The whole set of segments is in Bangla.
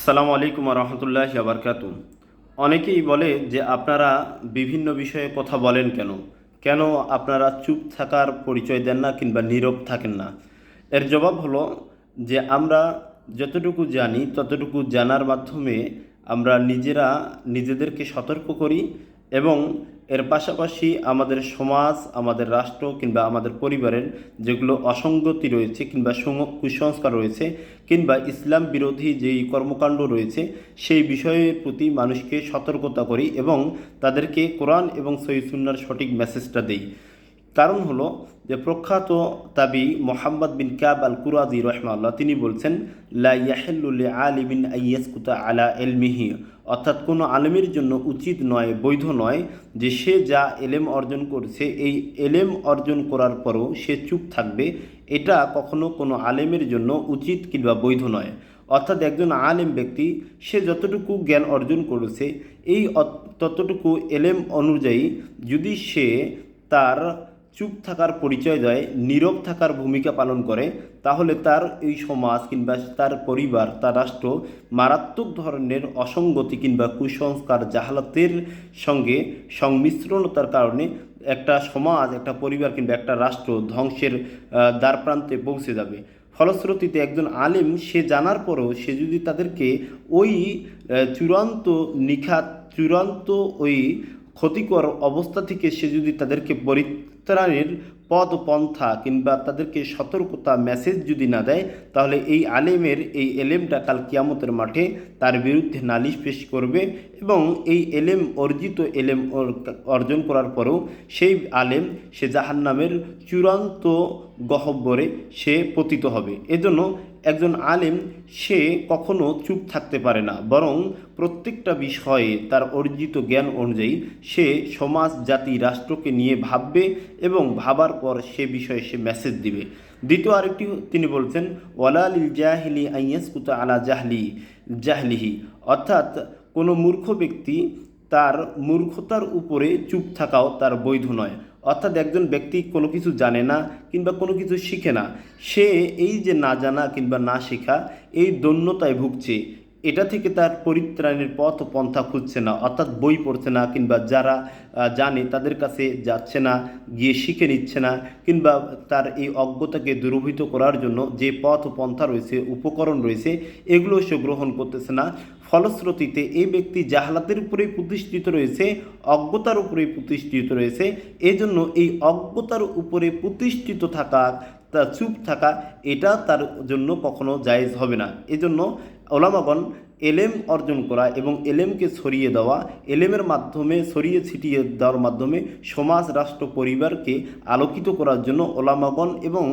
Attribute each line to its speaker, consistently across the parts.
Speaker 1: আসসালামু আলাইকুম রহমতুল্লাহি বারকাতু। অনেকেই বলে যে আপনারা বিভিন্ন বিষয়ে কথা বলেন কেন, কেন আপনারা চুপ থাকার পরিচয় দেন না কিংবা নীরব থাকেন না। এর জবাব হলো যে আমরা যতটুকু জানি ততটুকু জানার মাধ্যমে আমরা নিজেরা নিজেদেরকে সতর্ক করি এবং এর পাশাপাশি আমাদের সমাজ, আমাদের রাষ্ট্র কিংবা আমাদের পরিবারের যেগুলো অসঙ্গতি রয়েছে কিংবা কুসংস্কার রয়েছে কিংবা ইসলাম বিরোধী যেই কর্মকাণ্ড রয়েছে সেই বিষয়ের প্রতি মানুষকে সতর্কতা করি এবং তাদেরকে কোরআন এবং সহিহ সুন্নাহর সঠিক মেসেজটা দেই। কারণ হলো যে প্রখ্যাত তাবি মোহাম্মদ বিন কাব আল কুরাজি রহমাল্লাহ তিনি বলছেন, লা ইয়াহিল্লু লিআলিমিন আইয়াসকুতা আলা ইলমিহি, অর্থাৎ কোনো আলেমের জন্য উচিত নয়, বৈধ নয় যে সে যা এলেম অর্জন করছে এই এলেম অর্জন করার পরও সে চুপ থাকবে। এটা কখনো কোনো আলেমের জন্য উচিত কিংবা বৈধ নয়। অর্থাৎ একজন আলেম ব্যক্তি সে যতটুকু জ্ঞান অর্জন করেছে এই ততটুকু এলেম অনুযায়ী যদি সে তার চুপ থাকার পরিচয় দেয়, নীরব থাকার ভূমিকা পালন করে, তাহলে তার এই সমাজ কিংবা তার পরিবার, তার রাষ্ট্র মারাত্মক ধরনের অসঙ্গতি কিংবা কুসংস্কার, জাহালাতের সঙ্গে সংমিশ্রণতার কারণে একটা সমাজ, একটা পরিবার কিংবা একটা রাষ্ট্র ধ্বংসের দ্বারপ্রান্তে পৌঁছে যাবে। ফলশ্রুতিতে একজন আলেম সে জানার পরেও সে যদি তাদেরকে ওই চূড়ান্ত নিখাত, চূড়ান্ত ওই ক্ষতিকর অবস্থা থেকে সে যদি তাদেরকে পরিত্রাণের পথ পন্থা কিংবা তাদেরকে সতর্কতা মেসেজ যদি না দেয়, তাহলে এই আলেমের এই এলেমটা কাল কিয়ামতের মাঠে তার বিরুদ্ধে নালিশ পেশ করবে এবং এই এলেম অর্জিত এলেম অর্জন করার পরেও সেই আলেম সে জাহান্নামের চূড়ান্ত গহ্বরে সে পতিত হবে। এজন্য একজন আলেম সে কখনো চুপ থাকতে পারে না, বরং প্রত্যেকটা বিষয়ে তার অর্জিত জ্ঞান অনুযায়ী সে সমাজ, জাতি, রাষ্ট্রকে নিয়ে ভাববে এবং ভাবার পর সে বিষয়ে সে মেসেজ দিবে। দ্বিতীয় আরেকটি তিনি বলছেন, ওয়ালা লিল জাহিলি আইয়াসকুতা আলা জাহলিহি, অর্থাৎ কোনো মূর্খ ব্যক্তি তার মূর্খতার উপরে চুপ থাকাও তার বৈধ নয়। অর্থাৎ একজন ব্যক্তি কোনো কিছু জানে না কিংবা কোনো কিছু শিখে না, সে এই যে না জানা কিংবা না শেখা এই দৈন্যতায় ভুগছে, এটা থেকে তার পরিত্রাণের পথ পন্থা খুঁজছে না, অর্থাৎ বই পড়ছে না কিংবা যারা জানে তাদের কাছে যাচ্ছে না, গিয়ে শিখে নিচ্ছে না, কিংবা তার এই অজ্ঞতাকে দূরীভূত করার জন্য যে পথ পন্থা রয়েছে, উপকরণ রয়েছে, এগুলো সে গ্রহণ করতেছে না। ফলশ্রুতিতে এই ব্যক্তি জাহালাতের উপরেই প্রতিষ্ঠিত রয়েছে, অজ্ঞতার উপরেই প্রতিষ্ঠিত রয়েছে। এজন্য এই অজ্ঞতার উপরে প্রতিষ্ঠিত থাকা, তা চুপ থাকা, এটা তার জন্য কখনো জায়েজ হবে না। এজন্য ওলামাগণ এলেম অর্জন করা এবং এলেমকে ছড়িয়ে দেওয়া, এলেমের মাধ্যমে ছড়িয়ে ছিটিয়ে দেওয়ার মাধ্যমে সমাজ, রাষ্ট্র, পরিবারকে আলোকিত করার জন্য ওলামাগণ এবং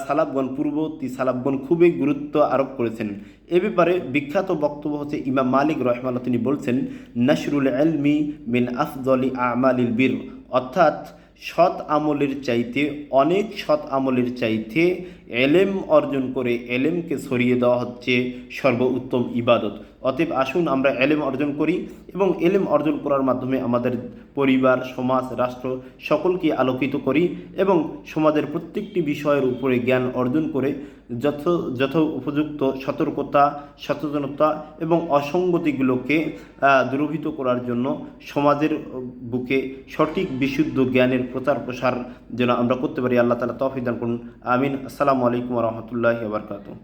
Speaker 1: সালাফগণ, পূর্ববর্তী সালাফগণ খুবই গুরুত্ব আরোপ করেছেন। এ ব্যাপারে বিখ্যাত বক্তব্য হচ্ছে ইমাম মালিক রহমাল্লাহ, তিনি বলছেন, নাশরুল ইলমি মিন আফদলি আমালিল বীর, অর্থাৎ সৎ আমলের চাইতে, অনেক সৎ আমলের চাইতে এলেম অর্জন করে এলেমকে ছড়িয়ে দেওয়া হচ্ছে সর্বোত্তম ইবাদত। অতএব আসুন আমরা এলেম অর্জন করি এবং এলেম অর্জন করার মাধ্যমে আমাদের পরিবার, সমাজ, রাষ্ট্র সকলকে আলোকিত করি এবং সমাজের প্রত্যেকটি বিষয়ের উপরে জ্ঞান অর্জন করে যথ উপযুক্ত সতর্কতা, সচেতনতা এবং অসঙ্গতিগুলোকে দূরীভূত করার জন্য সমাজের বুকে সঠিক বিশুদ্ধ জ্ঞানের প্রচার প্রসার যেন আমরা করতে পারি। আল্লাহ তাআলা তৌফিক দান করুন। আমিন। আসসালামু আলাইকুম ওয়া রাহমাতুল্লাহি ওয়া বারাকাতুহু।